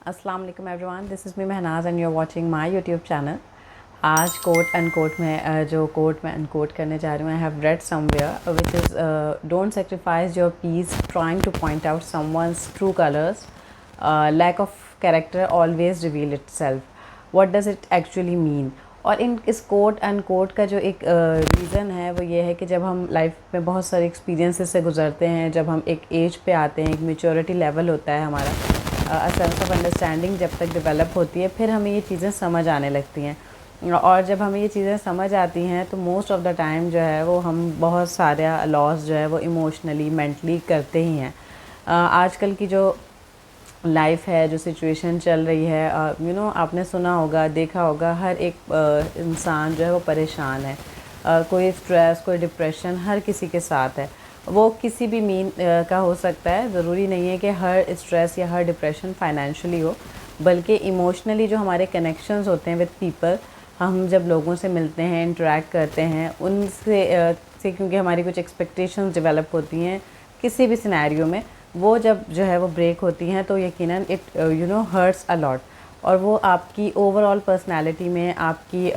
अस्सलाम वालेकुम everyone, this is me Mahnaz and you are watching my YouTube channel. आज quote unquote में जो कोट मैं अनकोट करने जा रही हूँ, I have read somewhere which is don't sacrifice your peace trying to point out someone's true colours, lack of character always reveal itself. What does it actually mean? और इस quote unquote का जो एक reason है वो ये है कि जब हम लाइफ में बहुत सारे एक्सपीरियंसेस से गुजरते हैं, जब हम एक एज पे आते हैं, एक मेच्योरिटी लेवल होता है हमारा, सेंस ऑफ अंडरस्टैंडिंग जब तक डेवलप होती है, फिर हमें ये चीज़ें समझ आने लगती हैं। और जब हमें ये चीज़ें समझ आती हैं तो मोस्ट ऑफ़ द टाइम जो है वो हम बहुत सारा लॉस जो है वो इमोशनली मेंटली करते ही हैं। आजकल की जो लाइफ है, जो सिचुएशन चल रही है, आपने सुना होगा, देखा होगा, हर एक इंसान जो है वो परेशान है। कोई स्ट्रेस, कोई डिप्रेशन हर किसी के साथ है। वो किसी भी मीन का हो सकता है। ज़रूरी नहीं है कि हर स्ट्रेस या हर डिप्रेशन फाइनेंशियली हो, बल्कि इमोशनली जो हमारे कनेक्शंस होते हैं विद पीपल, हम जब लोगों से मिलते हैं, इंटरेक्ट करते हैं उनसे क्योंकि हमारी कुछ एक्सपेक्टेशंस डेवलप होती हैं किसी भी सिनेरियो में, वो जब जो है वो ब्रेक होती हैं तो यकीनन इट हर्ट्स अ लॉट। और वो आपकी ओवरऑल पर्सनालिटी में, आपकी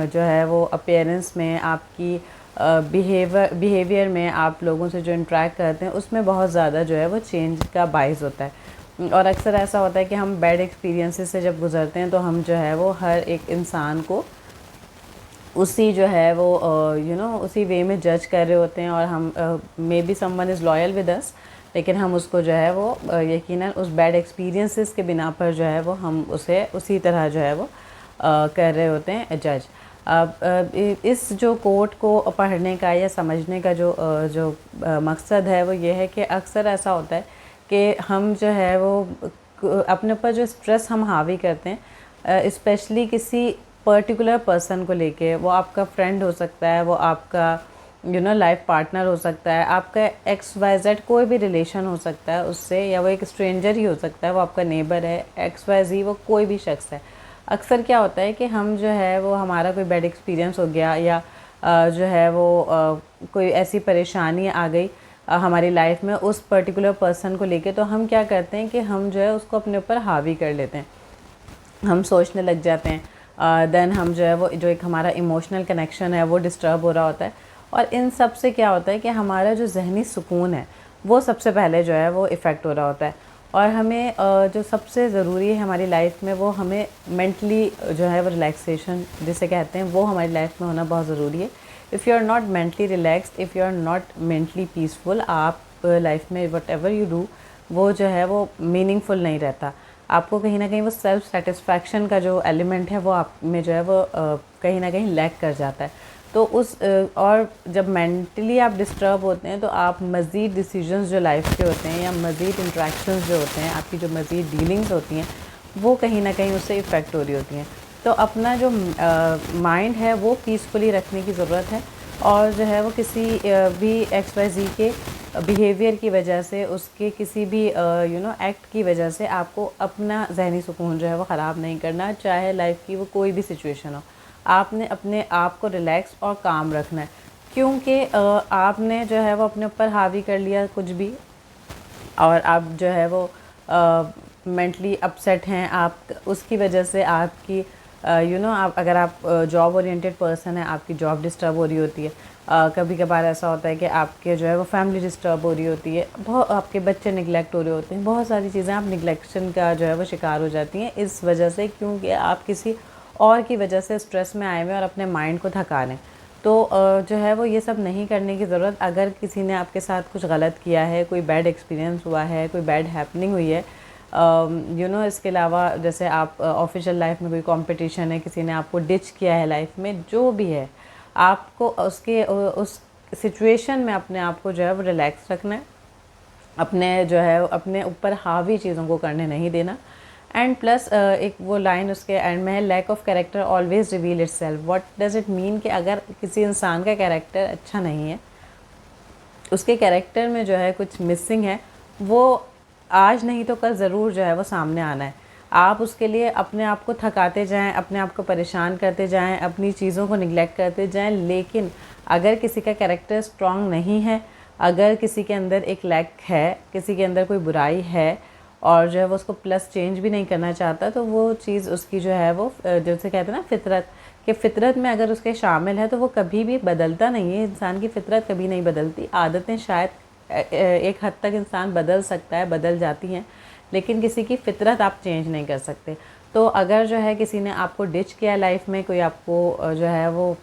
जो है वो अपीयरेंस में, आपकी बिहेवियर में, आप लोगों से जो इंटरेक्ट करते हैं उसमें बहुत ज़्यादा जो है वो चेंज का बाइस होता है। और अक्सर ऐसा होता है कि हम बैड एक्सपीरियंसेस से जब गुजरते हैं तो हम जो है वो हर एक इंसान को उसी जो है वो उसी वे में जज कर रहे होते हैं। और हम may be someone is loyal with us, लेकिन हम उसको जो है वो यकीनन उस बैड एक्सपीरियंसेस के बिना पर जो है वो हम उसे उसी तरह जो है वो कर रहे होते हैं जज। अब इस जो कोट को पढ़ने का या समझने का जो मकसद है वो ये है कि अक्सर ऐसा होता है कि हम जो है वो अपने ऊपर जो स्ट्रेस हम हावी करते हैं, स्पेशली किसी पर्टिकुलर पर्सन को लेके, वो आपका फ्रेंड हो सकता है, वो आपका लाइफ पार्टनर हो सकता है, आपका XYZ कोई भी रिलेशन हो सकता है उससे, या वो एक स्ट्रेंजर ही हो सकता है, वो आपका नेबर है, XYZ वो कोई भी शख्स है। अक्सर क्या होता है कि हम जो है वो हमारा कोई बैड एक्सपीरियंस हो गया या जो है वो कोई ऐसी परेशानी आ गई हमारी लाइफ में उस पर्टिकुलर पर्सन को लेके, तो हम क्या करते हैं कि हम जो है उसको अपने ऊपर हावी कर लेते हैं, हम सोचने लग जाते हैं। देन हम जो है वो जो एक हमारा इमोशनल कनेक्शन है वो डिस्टर्ब हो रहा होता है। और इन सब से क्या होता है कि हमारा जो जहनी सुकून है वो सबसे पहले जो है वो इफ़ेक्ट हो रहा होता है। और हमें जो सबसे ज़रूरी है हमारी लाइफ में, वो हमें मेंटली जो है वो रिलैक्सेशन जिसे कहते हैं, वो हमारी लाइफ में होना बहुत ज़रूरी है। If you are not mentally relaxed, if you are not mentally peaceful, आप लाइफ में वट एवर यू डू वो जो है वो मीनिंगफुल नहीं रहता। आपको कहीं ना कहीं वो सेल्फ़ सेटिस्फैक्शन का जो एलिमेंट है वो आप में जो है वो कहीं ना कहीं लैक कर जाता है। तो और जब मेंटली आप डिस्टर्ब होते हैं तो आप मज़ीद डिसीजंस जो लाइफ के होते हैं या मज़ीद इंट्रैक्शंस जो होते हैं, आपकी जो मज़ीद डीलिंग्स होती हैं, वो कहीं ना कहीं उससे इफ़ेक्ट हो रही होती हैं। तो अपना जो माइंड है वो पीसफुली रखने की ज़रूरत है। और जो है वो किसी भी XYZ के बिहेवियर की वजह से, उसके किसी भी एक्ट की वजह से आपको अपना जहनी सुकून जो है वो ख़राब नहीं करना, चाहे लाइफ की वो कोई भी सिचुएशन हो। आपने अपने आप को रिलैक्स और काम रखना है, क्योंकि आपने जो है वो अपने ऊपर हावी कर लिया कुछ भी, और आप जो है वो मेंटली अपसेट हैं, आप उसकी वजह से आपकी आप अगर आप जॉब ओरिएंटेड पर्सन है, आपकी जॉब डिस्टर्ब हो रही होती है। कभी कभार ऐसा होता है कि आपके जो है वो फैमिली डिस्टर्ब हो रही होती है, बहुत आपके बच्चे निगलेक्ट हो रहे होते हैं, बहुत सारी चीज़ें आप निगलेक्शन का जो है वो शिकार हो जाती हैं इस वजह से, क्योंकि आप किसी और की वजह से स्ट्रेस में आए हुए और अपने माइंड को थका लें। तो जो है वो ये सब नहीं करने की ज़रूरत। अगर किसी ने आपके साथ कुछ गलत किया है, कोई बैड एक्सपीरियंस हुआ है, कोई बैड हैपनिंग हुई है, इसके अलावा जैसे आप ऑफिशियल लाइफ में कोई कंपटीशन है, किसी ने आपको डिच किया है लाइफ में, जो भी है, आपको उस सिचुएशन में अपने आप को जो है वो रिलैक्स रखना है, अपने जो है अपने ऊपर हावी चीज़ों को करने नहीं देना। एंड प्लस एक वो लाइन उसके एंड में है, lack of character always reveal itself. What does it mean कि अगर किसी इंसान का कैरेक्टर अच्छा नहीं है, उसके कैरेक्टर में जो है कुछ मिसिंग है, वो आज नहीं तो कल ज़रूर जो है वो सामने आना है। आप उसके लिए अपने आप को थकाते जाएं, अपने आप को परेशान करते जाएं, अपनी चीज़ों को निगलेक्ट करते जाएं, लेकिन अगर किसी का कैरेक्टर स्ट्रॉन्ग नहीं है, अगर किसी के अंदर एक लैक है, किसी के अंदर कोई बुराई है, और जो है वो उसको प्लस चेंज भी नहीं करना चाहता, तो वो चीज़ उसकी जो है वो जैसे कहते हैं ना फितरत, कि फ़ितरत में अगर उसके शामिल है तो वो कभी भी बदलता नहीं है। इंसान की फ़ितरत कभी नहीं बदलती। आदतें शायद एक हद तक इंसान बदल सकता है, बदल जाती हैं, लेकिन किसी की फ़ितरत आप चेंज नहीं कर सकते। तो अगर जो है किसी ने आपको डिच किया लाइफ में, कोई आपको जो है वो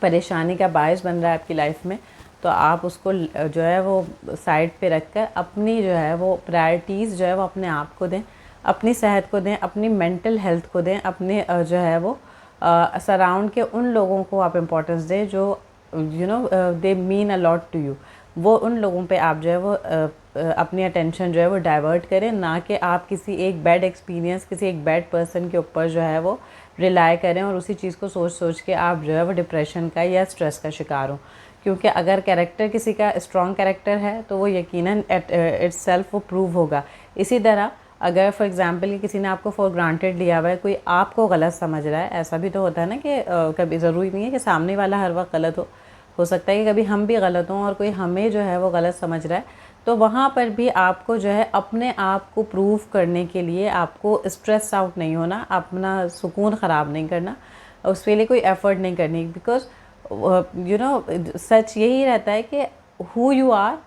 परेशानी का बायस बन रहा है आपकी लाइफ में, तो आप उसको जो है वो साइड पे रख कर अपनी जो है वो प्रायोरिटीज़ जो है वो अपने आप को दें, अपनी सेहत को दें, अपनी मेंटल हेल्थ को दें, अपने जो है वो सराउंड के उन लोगों को आप इम्पोर्टेंस दें जो they mean a lot to you. वो उन लोगों पे आप जो है वो अपनी अटेंशन जो है वो डाइवर्ट करें, ना कि आप किसी एक बैड एक्सपीरियंस, किसी एक बैड पर्सन के ऊपर जो है वो रिलाई करें और उसी चीज़ को सोच सोच के आप जो है वो डिप्रेशन का या स्ट्रेस का शिकार हो। क्योंकि अगर कैरेक्टर किसी का स्ट्रॉन्ग कैरेक्टर है तो वो यकीनन इट्स सेल्फ वो प्रूव होगा। इसी तरह अगर फॉर एग्जांपल किसी ने आपको फॉर ग्रांटेड लिया हुआ है, कोई आपको गलत समझ रहा है, ऐसा भी तो होता है ना कि कभी ज़रूरी नहीं है कि सामने वाला हर वक्त गलत हो सकता है कि कभी हम भी गलत हों और कोई हमें जो है वो गलत समझ रहा है, तो वहाँ पर भी आपको जो है अपने आप को प्रूव करने के लिए आपको स्ट्रेस आउट नहीं होना, अपना सुकून ख़राब नहीं करना, उसके लिए कोई एफ़र्ट नहीं करनी। बिकॉज सच यही रहता है कि हु यू आर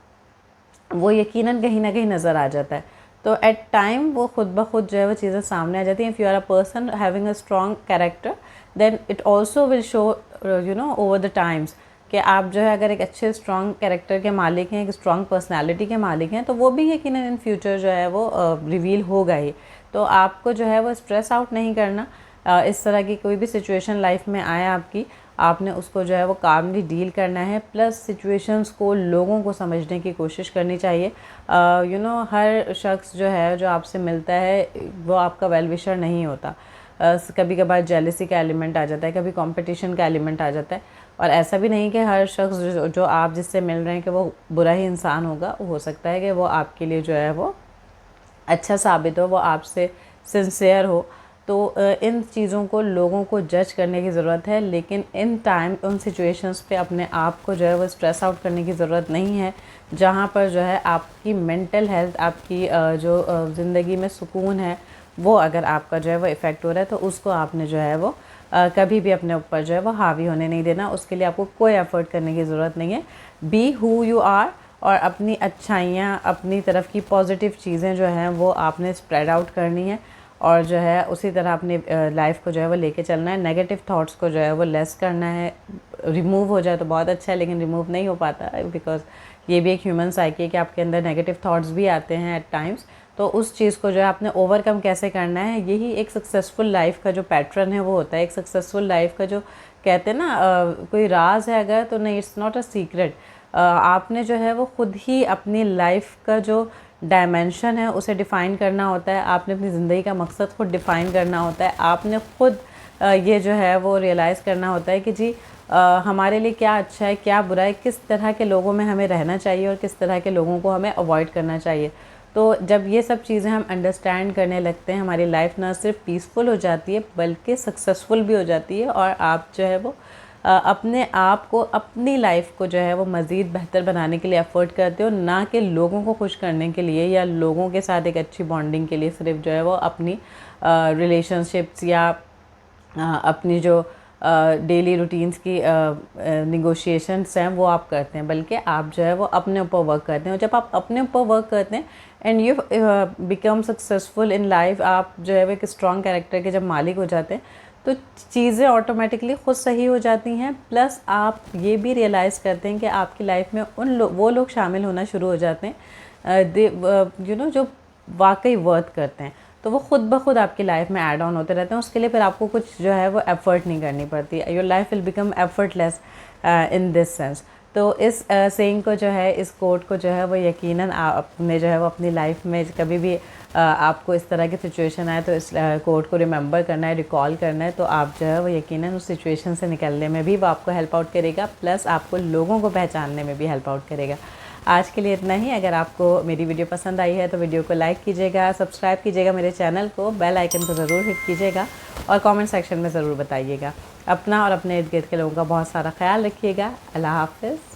वो यकीनन कहीं ना कहीं नज़र आ जाता है। तो एट टाइम वो खुद ब खुद जो है वो चीज़ें सामने आ जाती हैं। If you are a person having a strong character, then it also will show over the times कि आप जो है अगर एक अच्छे स्ट्रॉन्ग कैरेक्टर के मालिक हैं, एक स्ट्रॉन्ग पर्सनालिटी के मालिक हैं, तो वो भी यकीनन इन फ्यूचर जो है वो रिवील होगा ही। तो आपको जो है वो स्ट्रेस आउट नहीं करना। इस तरह की कोई भी सिचुएशन लाइफ में आए आपकी, आपने उसको जो है वो कामली डील करना है। प्लस सिचुएशंस को, लोगों को समझने की कोशिश करनी चाहिए। हर शख्स जो है जो आपसे मिलता है वो आपका वेल विशर नहीं होता। कभी कभार जेलसी का एलिमेंट आ जाता है, कभी कंपटीशन का एलिमेंट आ जाता है। और ऐसा भी नहीं कि हर शख्स जो आप जिससे मिल रहे हैं कि वो बुरा ही इंसान होगा। हो सकता है कि वो आपके लिए जो है वो अच्छा साबित हो, वो आपसे सिंसियर हो। तो इन चीज़ों को, लोगों को जज करने की ज़रूरत है, लेकिन इन टाइम उन सिचुएशंस पे अपने आप को जो है वो स्ट्रेस आउट करने की ज़रूरत नहीं है। जहाँ पर जो है आपकी मेंटल हेल्थ, आपकी जो ज़िंदगी में सुकून है, वो अगर आपका जो है वो इफ़ेक्ट हो रहा है, तो उसको आपने जो है वो कभी भी अपने ऊपर जो है वो हावी होने नहीं देना। उसके लिए आपको कोई एफ़र्ट करने की ज़रूरत नहीं है। बी हु यू आर, और अपनी अच्छाइयाँ, अपनी तरफ की पॉजिटिव चीज़ें जो हैं वो आपने स्प्रेड आउट करनी है, और जो है उसी तरह अपनी लाइफ को जो है वो लेके चलना है। नेगेटिव थॉट्स को जो है वो लेस करना है। रिमूव हो जाए तो बहुत अच्छा है, लेकिन रिमूव नहीं हो पाता, बिकॉज ये भी एक ह्यूमन साइकी है कि आपके अंदर नेगेटिव थॉट्स भी आते हैं एट टाइम्स। तो उस चीज़ को जो है आपने ओवरकम कैसे करना है, यही एक सक्सेसफुल लाइफ का जो पैटर्न है वो होता है। एक सक्सेसफुल लाइफ का जो कहते हैं ना कोई राज है अगर, तो नहीं, इट्स नॉट अ सीक्रेट। आपने जो है वो खुद ही अपनी लाइफ का जो डायमेंशन है उसे डिफ़ाइन करना होता है। आपने अपनी ज़िंदगी का मकसद खुद डिफ़ाइन करना होता है। आपने खुद ये जो है वो रियलाइज़ करना होता है कि जी हमारे लिए क्या अच्छा है, क्या बुरा है, किस तरह के लोगों में हमें रहना चाहिए और किस तरह के लोगों को हमें अवॉइड करना चाहिए। तो जब ये सब चीज़ें हम अंडरस्टैंड करने लगते हैं, हमारी लाइफ ना सिर्फ पीसफुल हो जाती है बल्कि सक्सेसफुल भी हो जाती है। और आप जो है वो अपने आप को, अपनी लाइफ को जो है वो मज़ीद बेहतर बनाने के लिए एफ़र्ट करते हो, ना कि लोगों को खुश करने के लिए या लोगों के साथ एक अच्छी बॉन्डिंग के लिए सिर्फ जो है वो अपनी रिलेशनशिप्स या अपनी जो डेली रूटीन्स की निगोशिएशंस हैं वो आप करते हैं, बल्कि आप जो है वो अपने ऊपर वर्क करते हैं। और जब आप अपने ऊपर वर्क करते हैं and you become successful in life, आप जो है वो एक स्ट्रॉन्ग कैरेक्टर के जब मालिक हो जाते हैं, तो चीज़ें ऑटोमेटिकली खुद सही हो जाती हैं। प्लस आप ये भी रियलाइज़ करते हैं कि आपकी लाइफ में वो लोग शामिल होना शुरू हो जाते हैं जो वाकई वर्थ करते हैं। तो वो खुद ब खुद आपकी लाइफ में ऐड ऑन होते रहते हैं। उसके लिए फिर आपको कुछ जो है वो एफ़र्ट नहीं करनी पड़ती। Your life will become effortless in this sense. तो इस सेइंग को जो है, इस कोट को जो है वो यकीनन आपने जो है वो अपनी लाइफ में कभी भी आपको इस तरह की सिचुएशन आए तो इस कोट को रिमेंबर करना है, रिकॉल करना है। तो आप जो है वो यकीनन उस सिचुएशन से निकलने में भी वो आपको हेल्प आउट करेगा, प्लस आपको लोगों को पहचानने में भी हेल्प आउट करेगा। आज के लिए इतना ही। अगर आपको मेरी वीडियो पसंद आई है तो वीडियो को लाइक कीजिएगा, सब्सक्राइब कीजिएगा मेरे चैनल को, बेल आइकन को ज़रूर हिट कीजिएगा और कमेंट सेक्शन में ज़रूर बताइएगा। अपना और अपने इर्द गिर्द के लोगों का बहुत सारा ख्याल रखिएगा। अल्लाह हाफ़िज़।